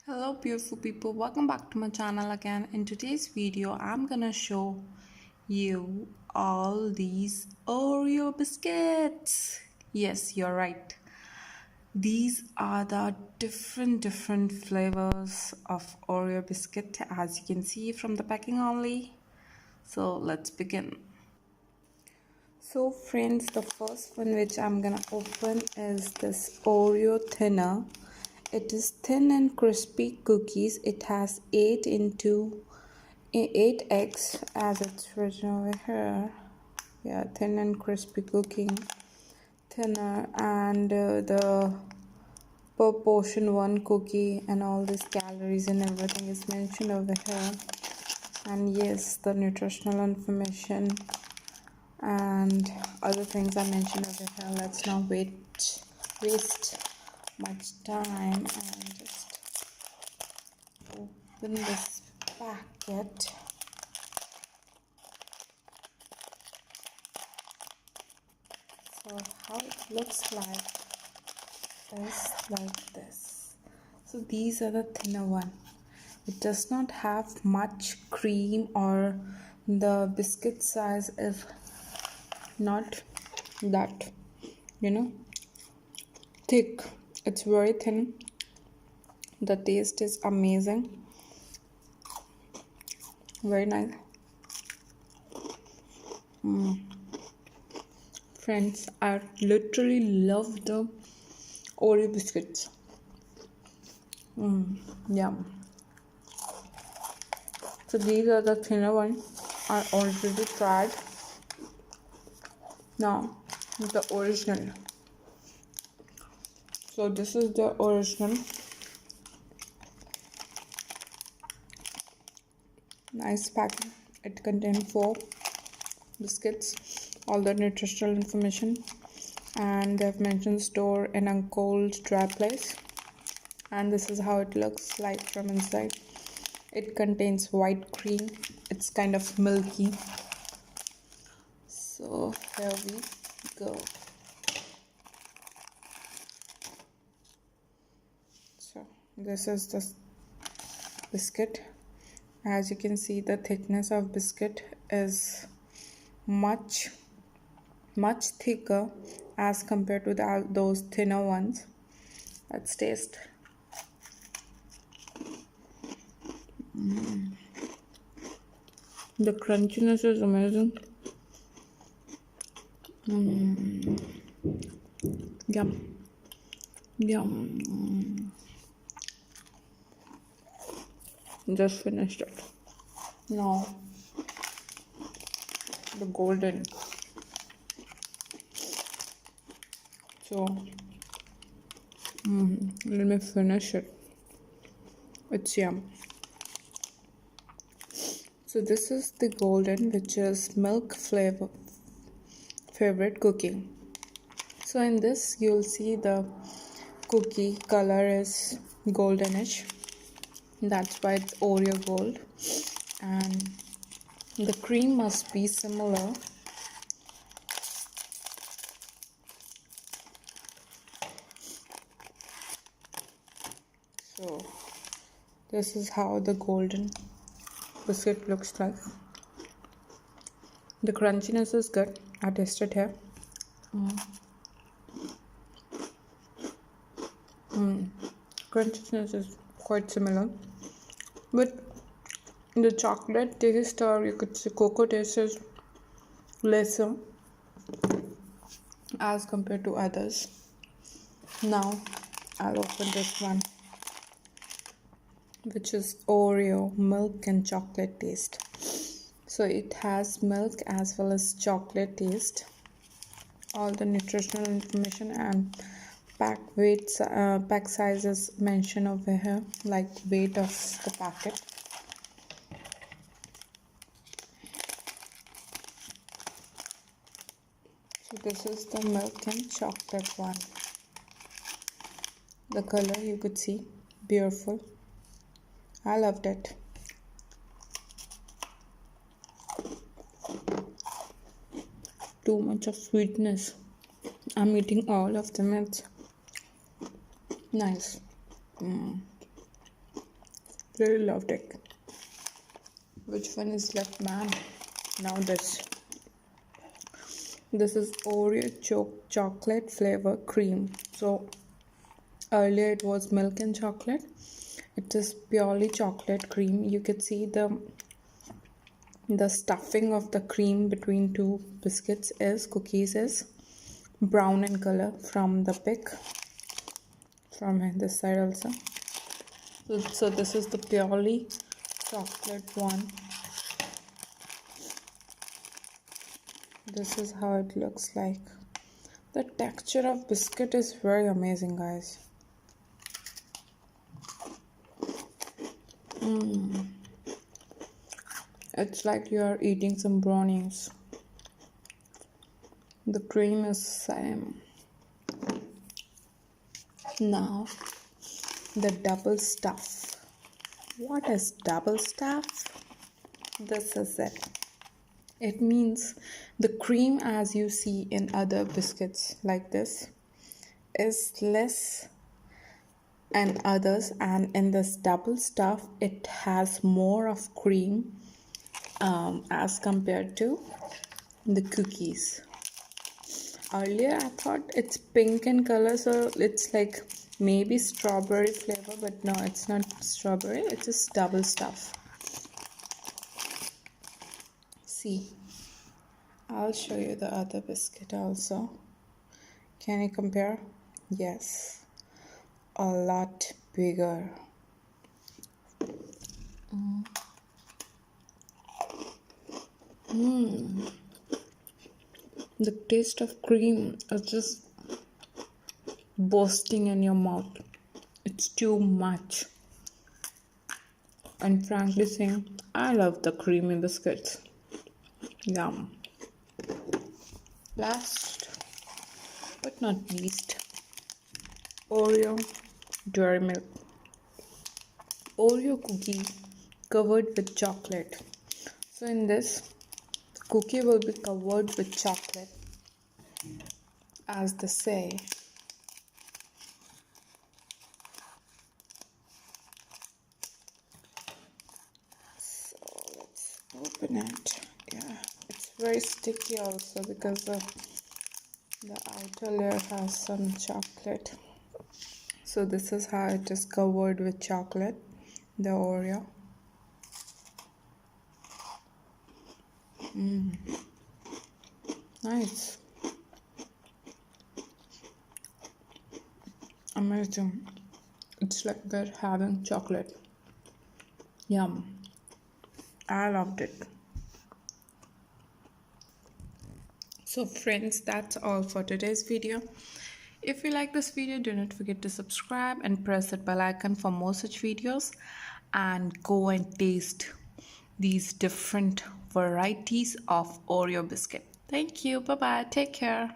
Hello beautiful people, welcome back to my channel again. In today's video I'm gonna show you all these Oreo biscuits. Yes, you're right, these are the different flavors of Oreo biscuit, as you can see from the packing only. So let's begin. So friends, the first one which I'm gonna open is this Oreo thinner. It is thin and crispy cookies. It has 8 eggs as it's written over here. Yeah, thin and crispy cooking thinner, and the per portion one cookie and all these calories and everything is mentioned over here. And yes, the nutritional information and other things are mentioned over here. Let's not waste much time and just open this packet. So how it looks like is like this. So these are the thinner one. It does not have much cream, or the biscuit size is not that thick. It's very thin. The taste is amazing, very nice. Friends, I literally love the Oreo biscuits. Yum. So these are the thinner ones. I already tried. Now the original. So this is the original. Nice packing. It contains 4 biscuits, all the nutritional information, and they've mentioned store in a cold dry place. And this is how it looks like from inside. It contains white cream. It's kind of milky. So here we go. So this is the biscuit. As you can see, the thickness of biscuit is much thicker as compared to those thinner ones. Let's taste. The crunchiness is amazing. Yum. Just finished it. Now the golden. So let me finish it. It's yum. So this is the golden, which is milk flavor favorite cookie. So in this you'll see the cookie color is goldenish. That's why it's Oreo gold, and the cream must be similar. So this is how the golden biscuit looks like. The crunchiness is good. I tasted here. Crunchiness is quite similar, but the chocolate taste, or you could say cocoa taste, is lesser as compared to others. Now I'll open this one, which is Oreo milk and chocolate taste. So it has milk as well as chocolate taste. All the nutritional information and pack sizes mentioned over here, like weight of the packet. So this is the milk and chocolate one. The color you could see, beautiful. I loved it. Too much of sweetness. I'm eating all of them. It's nice. Really loved it. Which one is left, man? Now this. This is OREO chocolate flavor cream. So earlier it was milk and chocolate. It is purely chocolate cream. You could see the stuffing of the cream between two biscuits cookies is brown in color from the pic. From this side also. So this is the purely chocolate one. This is how it looks like. The texture of biscuit is very amazing, guys. It's like you are eating some brownies. The cream is same. Now, the double stuff. What is double stuff? This is it. It means the cream, as you see in other biscuits like this, is less and others, and in this double stuff it has more of cream as compared to the cookies. Earlier I thought it's pink in color, so it's like maybe strawberry flavor, but no, it's not strawberry, it's just double stuff. See, I'll show you the other biscuit also. Can you compare? Yes, a lot bigger. The taste of cream is just bursting in your mouth. It's too much. And frankly saying, I love the creamy biscuits. Yum. Last but not least, OREO dairy milk. OREO cookie covered with chocolate. So in this, the cookie will be covered with chocolate, as they say. So let's open it. Yeah, it's very sticky also because the outer layer has some chocolate. So this is how it is covered with chocolate, the OREO. Nice. Amazing. It's like they're having chocolate. Yum. I loved it. So friends, that's all for today's video. If you like this video, do not forget to subscribe and press that bell icon for more such videos, and go and taste these different varieties of OREO biscuit. Thank you. Bye bye. Take care.